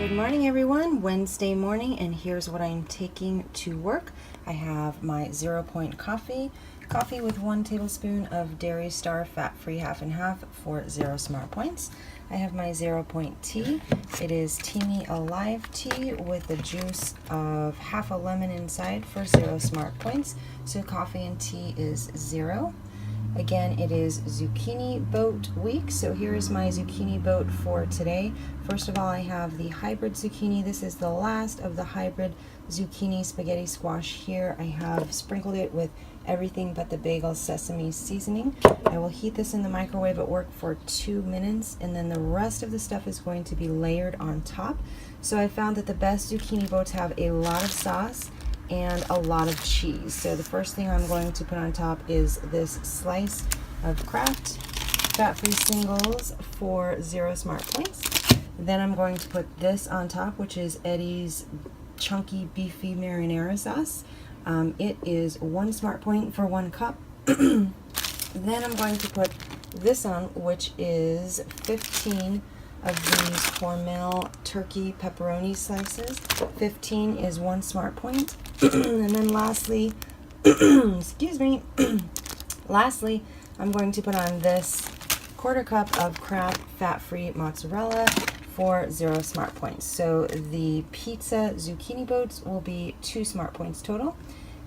Good morning, everyone. Wednesday morning, and here's what I'm taking to work. I have my 0 Point coffee with 1 tablespoon of Dairy Star fat-free half and half for 0 smart points. I have my 0 Point tea. It is Teamy Alive tea with the juice of half a lemon inside for 0 smart points. So coffee and tea is 0. Again, it is zucchini boat week, so here is my zucchini boat for today. First of all, I have the hybrid zucchini. This is the last of the hybrid zucchini spaghetti squash here. I have sprinkled it with everything but the bagel sesame seasoning. I will heat this in the microwave at work for 2 minutes, and then the rest of the stuff is going to be layered on top. So I found that the best zucchini boats have a lot of sauce and a lot of cheese. So the first thing I'm going to put on top is this slice of Kraft fat-free singles for 0 smart points. Then I'm going to put this on top, which is Eddie's chunky beefy marinara sauce. It is 1 smart point for 1 cup. Then I'm going to put this on, which is 15 of these Hormel turkey pepperoni slices. 15 is 1 smart point. And then lastly, excuse me, lastly, I'm going to put on this 1/4 cup of Kraft fat-free mozzarella for 0 smart points. So the pizza zucchini boats will be 2 smart points total.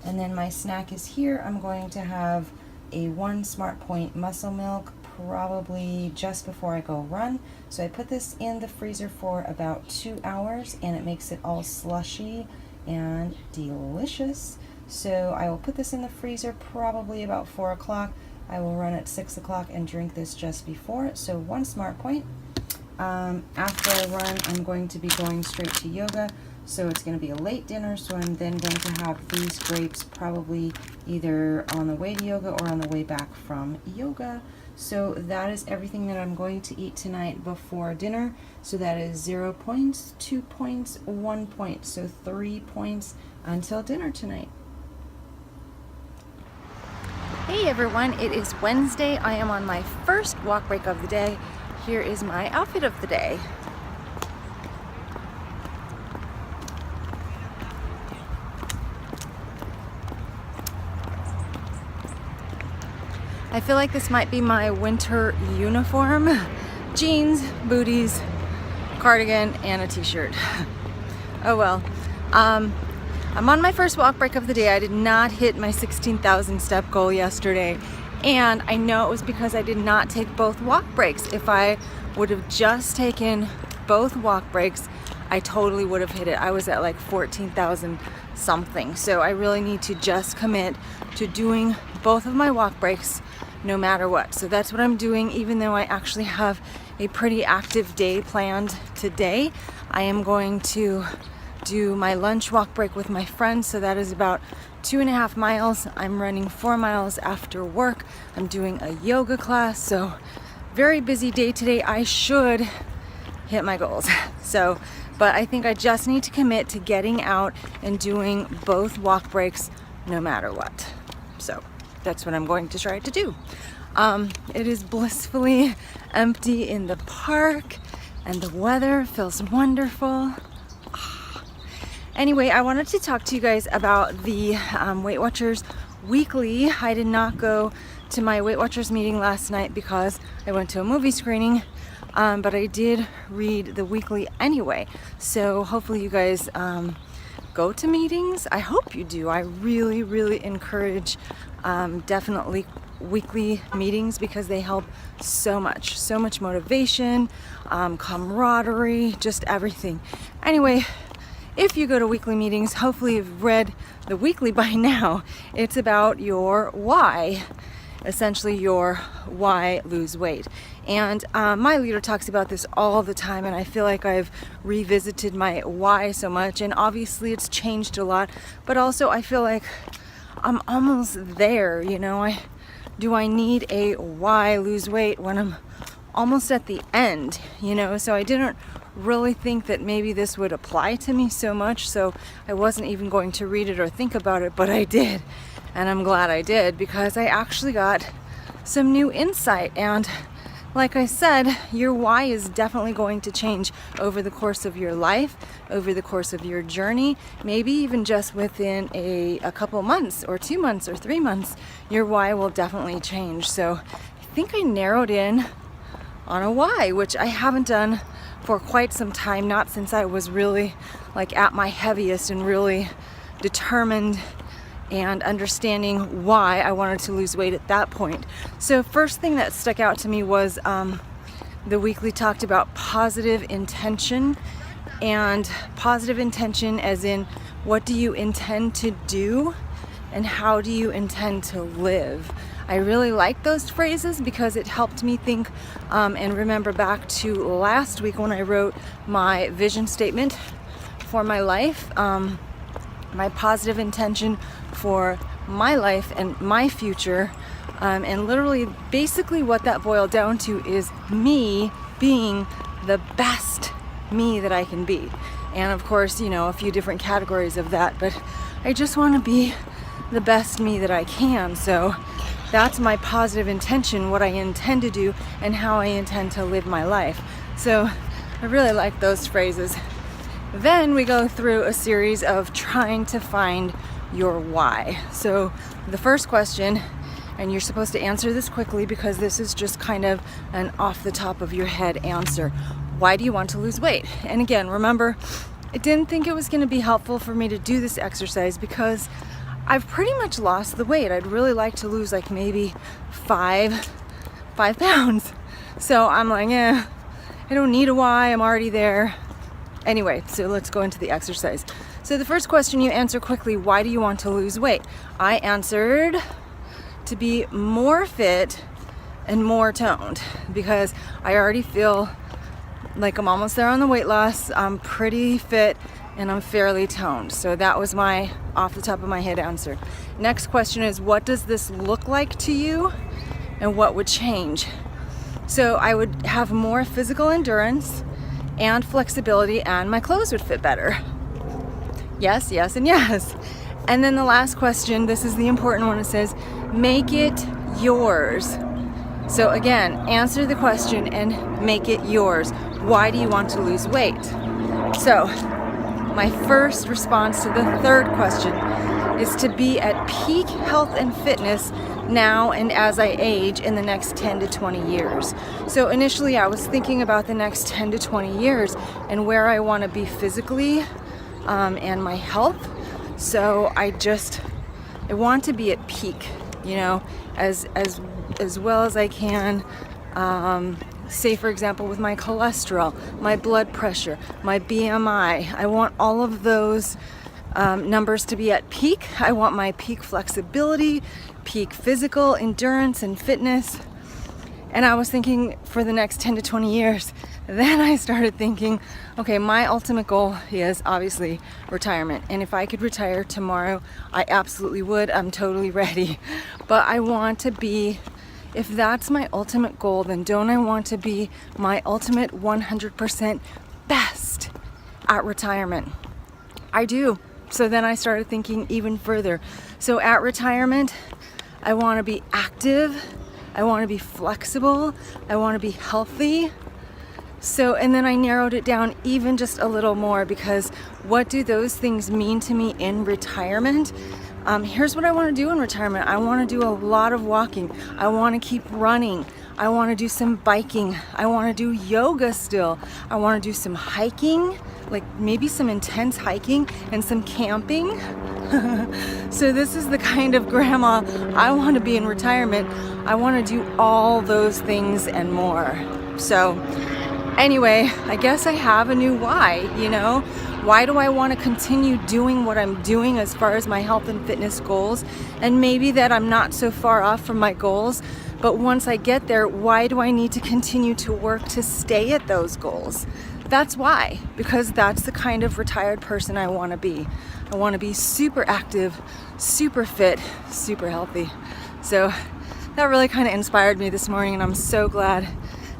And then my snack is here. I'm going to have a 1 smart point muscle milk, probably just before I go run. So I put this in the freezer for about 2 hours, and it makes it all slushy and delicious. So I will put this in the freezer probably about 4 o'clock. I will run at 6 o'clock and drink this just before. So 1 smart point. After I run, I'm going to be going straight to yoga. So it's going to be a late dinner, so I'm then going to have these grapes probably either on the way to yoga or on the way back from yoga. So that is everything that I'm going to eat tonight before dinner. So that is 0 points, 2 points, 1 point. So 3 points until dinner tonight. Hey everyone, it is Wednesday. I am on my first walk break of the day. Here is my outfit of the day. I feel like this might be my winter uniform. Jeans, booties, cardigan, and a t-shirt. Oh well. I'm on my first walk break of the day. I did not hit my 16,000 step goal yesterday. And I know it was because I did not take both walk breaks. If I would have just taken both walk breaks, I totally would have hit it. I was at like 14,000 something. So I really need to just commit to doing both of my walk breaks no matter what. So that's what I'm doing, even though I actually have a pretty active day planned today. I am going to do my lunch walk break with my friends, so that is about 2.5 miles. I'm running 4 miles after work. I'm doing a yoga class, so very busy day today. I should hit my goals. So, but I think I just need to commit to getting out and doing both walk breaks no matter what. So that's what I'm going to try to do. It is blissfully empty in the park, and the weather feels wonderful. Anyway, I wanted to talk to you guys about the Weight Watchers Weekly. I did not go to my Weight Watchers meeting last night because I went to a movie screening, but I did read the weekly anyway. So hopefully you guys go to meetings. I hope you do. I really, really encourage definitely weekly meetings because they help so much motivation, camaraderie, just everything. Anyway, if you go to weekly meetings, hopefully you've read the weekly by now. It's about your why, essentially your why lose weight. And my leader talks about this all the time, and I feel like I've revisited my why so much, and obviously it's changed a lot, but also I feel like I'm almost there, you know. Do I need a why lose weight when I'm almost at the end, you know? So I didn't really think that maybe this would apply to me so much, so I wasn't even going to read it or think about it, but I did, and I'm glad I did because I actually got some new insight. And like I said, your why is definitely going to change over the course of your life, over the course of your journey, maybe even just within a couple months or 2 months or 3 months, your why will definitely change. So I think I narrowed in on a why, which I haven't done for quite some time, not since I was really like at my heaviest and really determined and understanding why I wanted to lose weight at that point. So first thing that stuck out to me was the weekly talked about positive intention, and positive intention as in what do you intend to do and how do you intend to live. I really like those phrases because it helped me think and remember back to last week when I wrote my vision statement for my life, my positive intention for my life and my future, and literally basically what that boiled down to is me being the best me that I can be. And of course, you know, a few different categories of that, but I just want to be the best me that I can. So that's my positive intention, what I intend to do and how I intend to live my life. So I really like those phrases. Then we go through a series of trying to find your why. So the first question, and you're supposed to answer this quickly because this is just kind of an off the top of your head answer. Why do you want to lose weight? And again, remember, I didn't think it was going to be helpful for me to do this exercise because I've pretty much lost the weight. I'd really like to lose like maybe 5 pounds. So I'm like, I don't need a why, I'm already there. Anyway, so let's go into the exercise. So the first question you answer quickly, why do you want to lose weight? I answered to be more fit and more toned because I already feel like I'm almost there on the weight loss. I'm pretty fit and I'm fairly toned. So that was my off the top of my head answer. Next question is, what does this look like to you and what would change? So I would have more physical endurance and flexibility, and my clothes would fit better. Yes, yes, and yes. And then the last question, this is the important one, it says, make it yours. So again, answer the question and make it yours. Why do you want to lose weight? So my first response to the third question is to be at peak health and fitness now and as I age in the next 10 to 20 years. So initially I was thinking about the next 10 to 20 years and where I want to be physically and my health. So I want to be at peak, you know, as well as I can. Say for example with my cholesterol, my blood pressure, my BMI. I want all of those numbers to be at peak. I want my peak flexibility, peak physical endurance and fitness. And I was thinking for the next 10 to 20 years. Then I started thinking, okay, my ultimate goal is obviously retirement. And if I could retire tomorrow, I absolutely would. I'm totally ready. But I want to be, if that's my ultimate goal, then don't I want to be my ultimate 100% best at retirement? I do. So then I started thinking even further. So at retirement, I want to be active. I want to be flexible. I want to be healthy. So, and then I narrowed it down even just a little more because what do those things mean to me in retirement? Here's what I want to do in retirement. I want to do a lot of walking. I want to keep running. I want to do some biking. I want to do yoga still. I want to do some hiking, like maybe some intense hiking and some camping. So this is the kind of grandma I want to be in retirement. I want to do all those things and more. So anyway, I guess I have a new why, you know? Why do I want to continue doing what I'm doing as far as my health and fitness goals? And maybe that I'm not so far off from my goals, but once I get there, why do I need to continue to work to stay at those goals? That's why, because that's the kind of retired person I want to be. I want to be super active, super fit, super healthy. So that really kind of inspired me this morning, and I'm so glad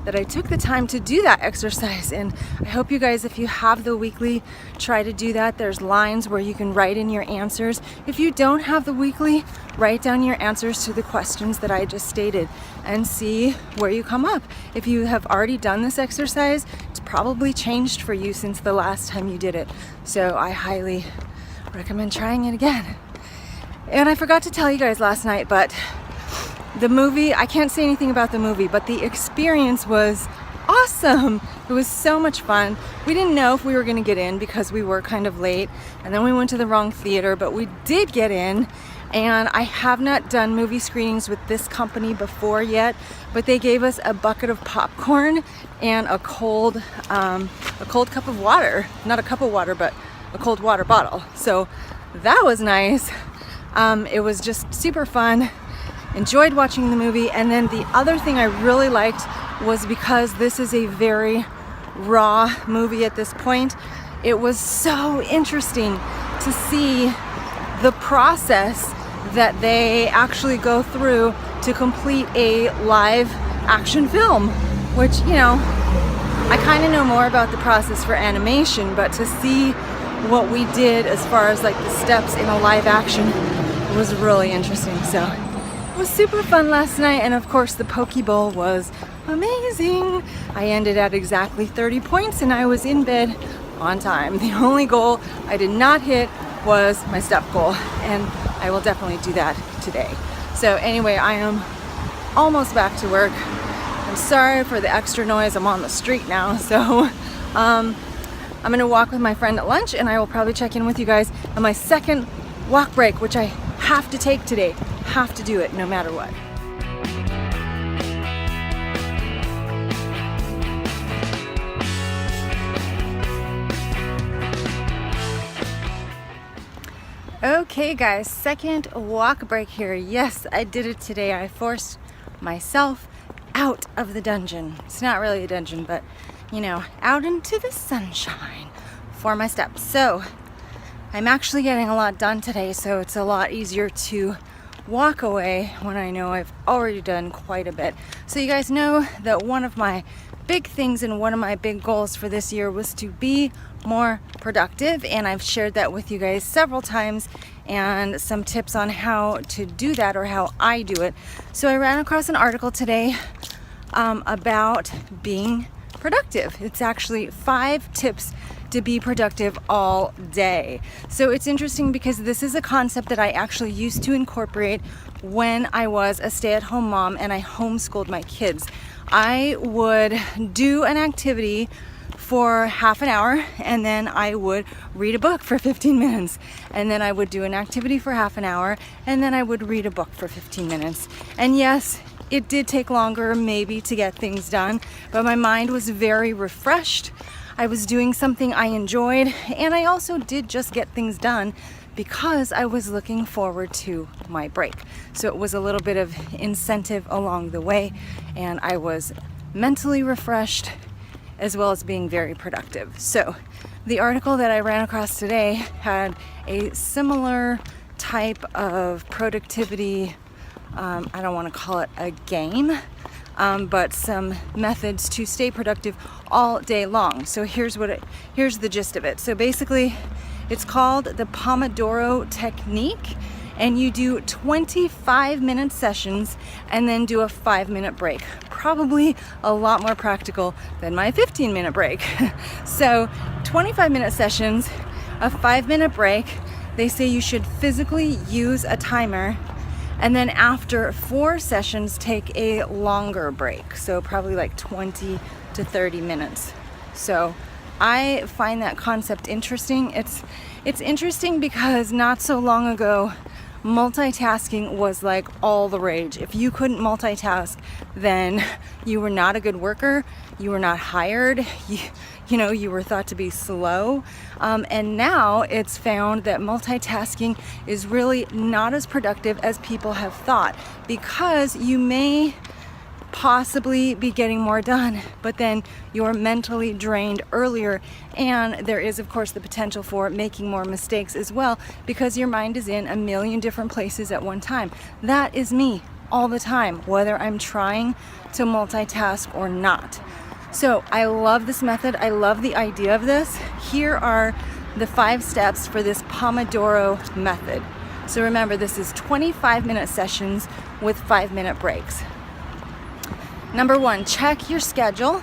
that I took the time to do that exercise. And I hope you guys, if you have the weekly, try to do that. There's lines where you can write in your answers. If you don't have the weekly, write down your answers to the questions that I just stated and see where you come up. If you have already done this exercise, it's probably changed for you since the last time you did it. So I highly recommend trying it again. And I forgot to tell you guys last night, but the movie, I can't say anything about the movie, but the experience was awesome. It was so much fun. We didn't know if we were going to get in because we were kind of late, and then we went to the wrong theater, but we did get in. And I have not done movie screenings with this company before yet, but they gave us a bucket of popcorn and a cold cup of water. Not a cup of water, but a cold water bottle. So that was nice. It was just super fun. Enjoyed watching the movie. And then the other thing I really liked was, because this is a very raw movie at this point, it was so interesting to see the process that they actually go through to complete a live action film, which, you know, I kind of know more about the process for animation, but to see what we did as far as like the steps in a live action was really interesting. So it was super fun last night, and of course the Poke Bowl was amazing. I ended at exactly 30 points and I was in bed on time. The only goal I did not hit was my step goal, and I will definitely do that today. So anyway, I am almost back to work. I'm sorry for the extra noise. I'm on the street now, so I'm gonna walk with my friend at lunch, and I will probably check in with you guys on my second walk break, which I have to take today. Have to do it no matter what. Okay guys, second walk break here. Yes, I did it today. I forced myself out of the dungeon. It's not really a dungeon, but you know, out into the sunshine for my steps. So I'm actually getting a lot done today, so it's a lot easier to walk away when I know I've already done quite a bit. So you guys know that one of my big things and one of my big goals for this year was to be more productive, and I've shared that with you guys several times and some tips on how to do that, or how I do it. So I ran across an article today about being productive. It's actually 5 tips to be productive all day. So it's interesting because this is a concept that I actually used to incorporate when I was a stay-at-home mom and I homeschooled my kids. I would do an activity for half an hour, and then I would read a book for 15 minutes, and then I would do an activity for half an hour, and then I would read a book for 15 minutes. And yes, it did take longer maybe to get things done, but my mind was very refreshed. I was doing something I enjoyed, and I also did just get things done because I was looking forward to my break. So it was a little bit of incentive along the way, and I was mentally refreshed as well as being very productive. So the article that I ran across today had a similar type of productivity, I don't want to call it a game, but some methods to stay productive all day long. So here's the gist of it. So basically, it's called the Pomodoro technique, and you do 25-minute sessions and then do a 5-minute break. Probably a lot more practical than my 15-minute break. So 25-minute sessions, a 5-minute break. They say you should physically use a timer, and then after 4 sessions, take a longer break. So probably like 20 to 30 minutes. So I find that concept interesting. It's interesting because not so long ago, multitasking was like all the rage. If you couldn't multitask, then you were not a good worker, you were not hired, you were thought to be slow. And now it's found that multitasking is really not as productive as people have thought, because you may possibly be getting more done, but then you're mentally drained earlier, and there is of course the potential for making more mistakes as well, because your mind is in a million different places at one time. That is me all the time, whether I'm trying to multitask or not. So I love this method. I love the idea of this. Here are the 5 steps for this Pomodoro method. So remember, this is 25-minute sessions with 5-minute breaks. Number 1, check your schedule,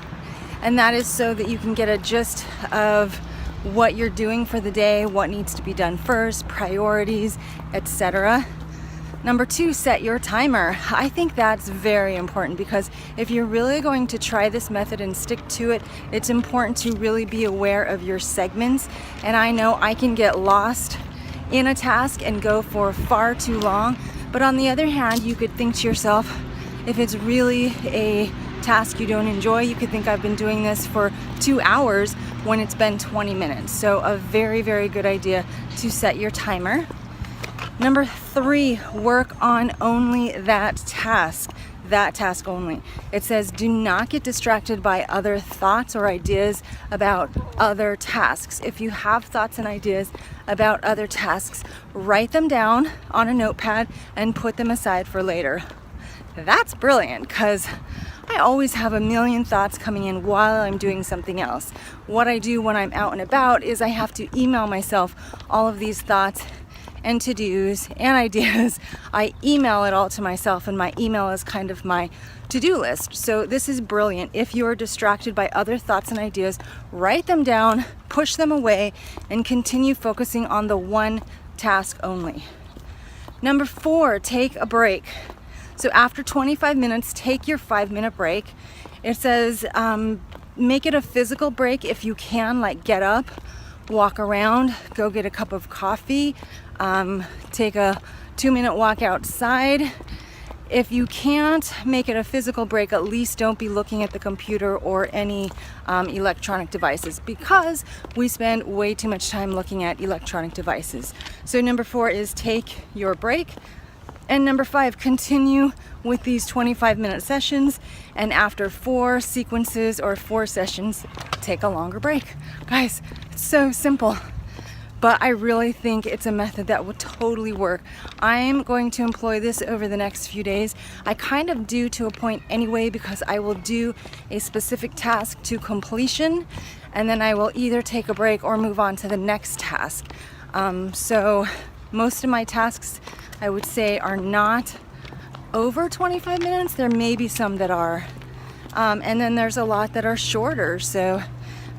and that is so that you can get a gist of what you're doing for the day, what needs to be done first, priorities, etc. Number 2, set your timer. I think that's very important because if you're really going to try this method and stick to it, it's important to really be aware of your segments. And I know I can get lost in a task and go for far too long. But on the other hand, you could think to yourself, if it's really a task you don't enjoy, you could think I've been doing this for 2 hours when it's been 20 minutes. So a very, very good idea to set your timer. Number 3, work on only that task only. It says do not get distracted by other thoughts or ideas about other tasks. If you have thoughts and ideas about other tasks, write them down on a notepad and put them aside for later. That's brilliant because I always have a million thoughts coming in while I'm doing something else. What I do when I'm out and about is I have to email myself all of these thoughts and to-dos and ideas. I email it all to myself, and my email is kind of my to-do list. So this is brilliant. If you're distracted by other thoughts and ideas, write them down, push them away, and continue focusing on the one task only. Number 4, take a break. So after 25 minutes, take your 5-minute break. It says make it a physical break if you can, like get up, walk around, go get a cup of coffee, take a 2-minute walk outside. If you can't make it a physical break, at least don't be looking at the computer or any electronic devices, because we spend way too much time looking at electronic devices. So number 4 is take your break. And number 5, continue with these 25-minute sessions, and after 4 sequences or 4 sessions, take a longer break. Guys, it's so simple, but I really think it's a method that will totally work. I'm going to employ this over the next few days. I kind of do to a point anyway, because I will do a specific task to completion, and then I will either take a break or move on to the next task. So most of my tasks, I would say, are not over 25 minutes. There may be some that are. And then there's a lot that are shorter. So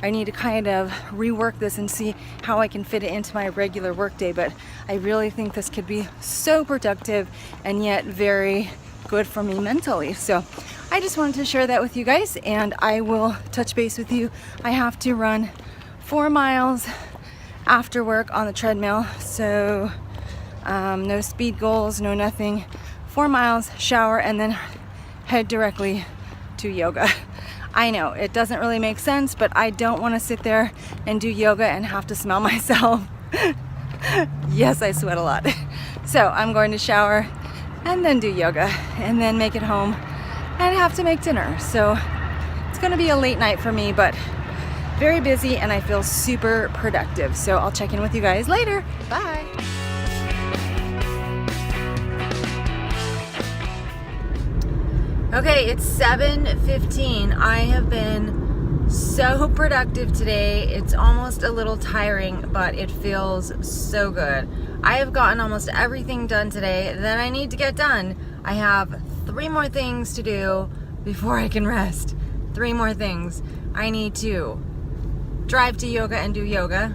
I need to kind of rework this and see how I can fit it into my regular workday. But I really think this could be so productive and yet very good for me mentally. So I just wanted to share that with you guys, and I will touch base with you. I have to run 4 miles after work on the treadmill. So no speed goals, no nothing. 4 miles, shower, and then head directly to yoga. I know it doesn't really make sense, but I don't want to sit there and do yoga and have to smell myself. Yes, I sweat a lot. So I'm going to shower and then do yoga and then make it home and have to make dinner. So it's going to be a late night for me, but very busy, and I feel super productive. So I'll check in with you guys later. Bye. Okay, it's 7:15. I have been so productive today. It's almost a little tiring, but it feels so good. I have gotten almost everything done today that I need to get done. I have 3 more things to do before I can rest. 3 more things. I need to drive to yoga and do yoga.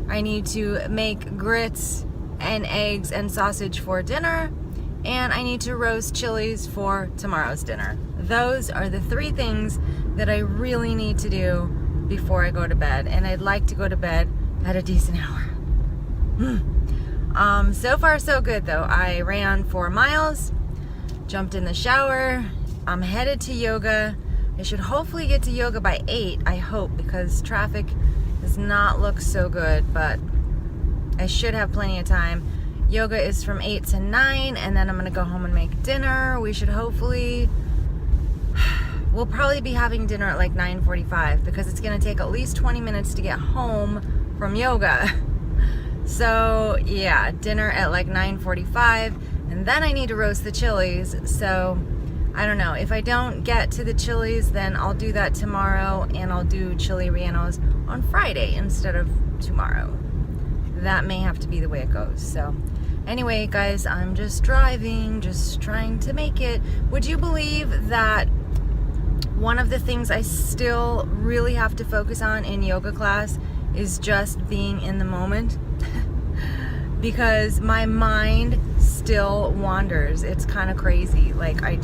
I need to make grits and eggs and sausage for dinner. And I need to roast chilies for tomorrow's dinner. Those are the 3 things that I really need to do before I go to bed. And I'd like to go to bed at a decent hour. So far so good though. I ran 4 miles, jumped in the shower. I'm headed to yoga. I should hopefully get to yoga by 8, I hope, because traffic does not look so good, but I should have plenty of time. Yoga is from 8 to 9, and then I'm gonna go home and make dinner. We'll probably be having dinner at like 9:45, because it's gonna take at least 20 minutes to get home from yoga. So yeah, dinner at like 9:45, and then I need to roast the chilies. So I don't know. If I don't get to the Chili's, then I'll do that tomorrow, and I'll do chili rellenos on Friday instead of tomorrow. That may have to be the way it goes. So anyway, guys, I'm just driving, just trying to make it. Would you believe that one of the things I still really have to focus on in yoga class is just being in the moment? Because my mind still wanders. It's kind of crazy. Like, I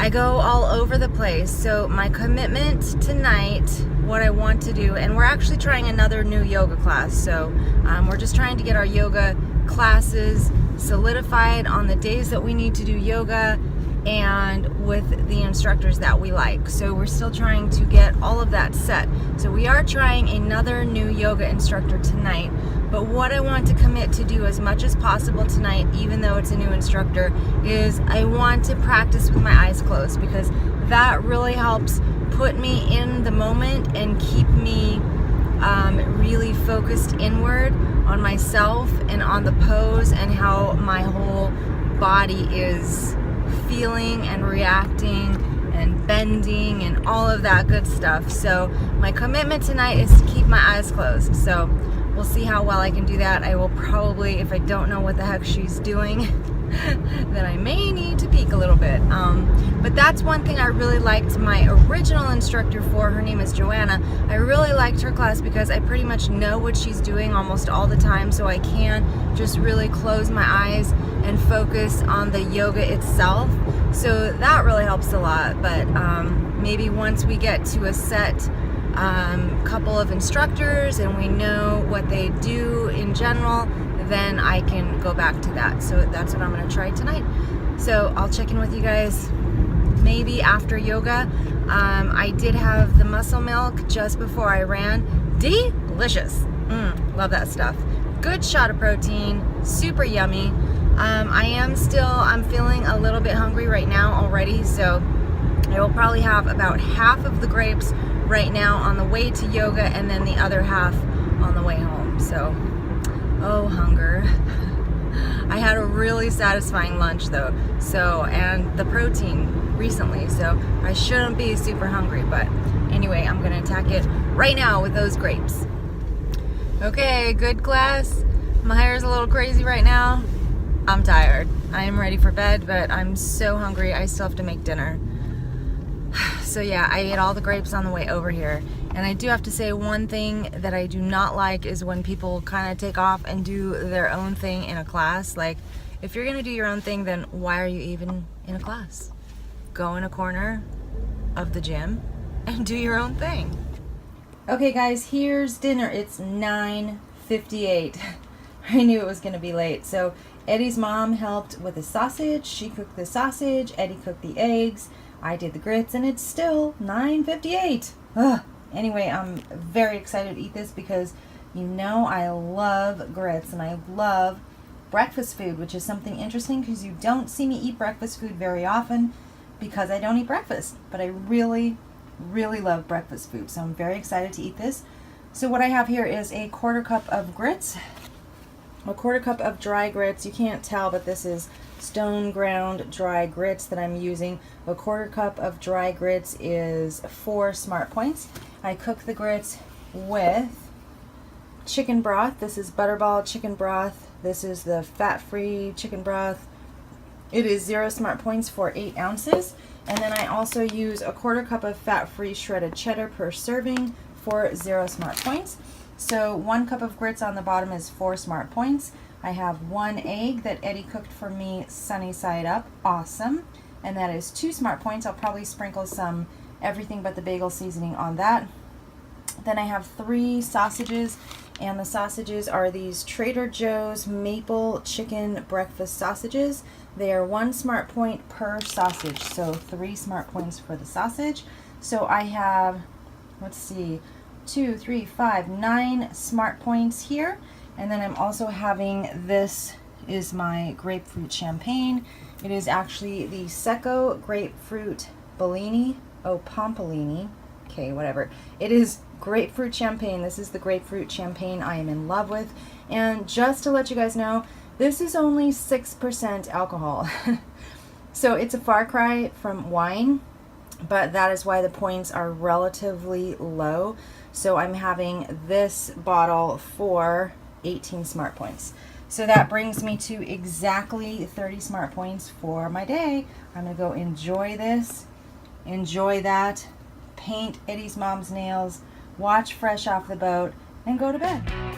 go all over the place. So my commitment tonight, what I want to do, and we're actually trying another new yoga class. So we're just trying to get our yoga classes solidified on the days that we need to do yoga and with the instructors that we like. So we're still trying to get all of that set. So we are trying another new yoga instructor tonight. But what I want to commit to do as much as possible tonight, even though it's a new instructor, is I want to practice with my eyes closed, because that really helps put me in the moment and keep me really focused inward on myself and on the pose and how my whole body is feeling and reacting and bending and all of that good stuff. So my commitment tonight is to keep my eyes closed. So we'll see how well I can do that. I will probably, if I don't know what the heck she's doing, then I may need to peek a little bit. But that's one thing I really liked my original instructor for. Her name is Joanna. I really liked her class because I pretty much know what she's doing almost all the time, so I can just really close my eyes and focus on the yoga itself. So that really helps a lot. But maybe once we get to a set couple of instructors and we know what they do in general, then I can go back to that. So that's what I'm going to try tonight. So I'll check in with you guys maybe after yoga. I did have the muscle milk just before I ran. Delicious. Love that stuff. Good shot of protein, super yummy. I'm feeling a little bit hungry right now already, so I will probably have about half of the grapes right now on the way to yoga, and then the other half on the way home. So, oh, hunger. I had a really satisfying lunch though, and the protein recently, so I shouldn't be super hungry, but anyway, I'm gonna attack it right now with those grapes. Okay, good class. My hair's a little crazy right now. I'm tired. I am ready for bed, but I'm so hungry. I still have to make dinner. So yeah, I ate all the grapes on the way over here. And I do have to say, one thing that I do not like is when people kind of take off and do their own thing in a class. Like, if you're gonna do your own thing, then why are you even in a class? Go in a corner of the gym and do your own thing. Okay guys, here's dinner. It's 9:58. I knew it was gonna be late. So Eddie's mom helped with the sausage. She cooked the sausage, Eddie cooked the eggs, I did the grits, and it's still 9:58. Ugh. Anyway, I'm very excited to eat this because you know I love grits and I love breakfast food, which is something interesting because you don't see me eat breakfast food very often because I don't eat breakfast. But I really, really love breakfast food, so I'm very excited to eat this. So what I have here is a 1/4 cup of grits, a 1/4 cup of dry grits. You can't tell, but this is stone ground dry grits that I'm using. A 1/4 cup of dry grits is 4 Smart Points. I cook the grits with chicken broth. This is Butterball chicken broth. This is the fat-free chicken broth. It is 0 Smart Points for 8 ounces. And then I also use a 1/4 cup of fat-free shredded cheddar per serving for 0 Smart Points. So 1 cup of grits on the bottom is 4 Smart Points. I have 1 egg that Eddie cooked for me sunny side up. Awesome. And that is 2 Smart Points. I'll probably sprinkle some everything but the bagel seasoning on that. Then I have 3 sausages, and the sausages are these Trader Joe's maple chicken breakfast sausages. They are 1 Smart Point per sausage, so 3 Smart Points for the sausage. So I have, let's see, 2, 3, 5, 9 Smart Points here. And then I'm also having, this is my grapefruit champagne. It is actually the Secco grapefruit Bellini, Pompolini, okay, whatever. It is grapefruit champagne. This is the grapefruit champagne I am in love with. And just to let you guys know, this is only 6% alcohol. So it's a far cry from wine, but that is why the points are relatively low. So I'm having this bottle for 18 smart points. So that brings me to exactly 30 smart points for my day. I'm gonna go enjoy this, enjoy that, paint Eddie's mom's nails, watch Fresh Off the Boat, and go to bed.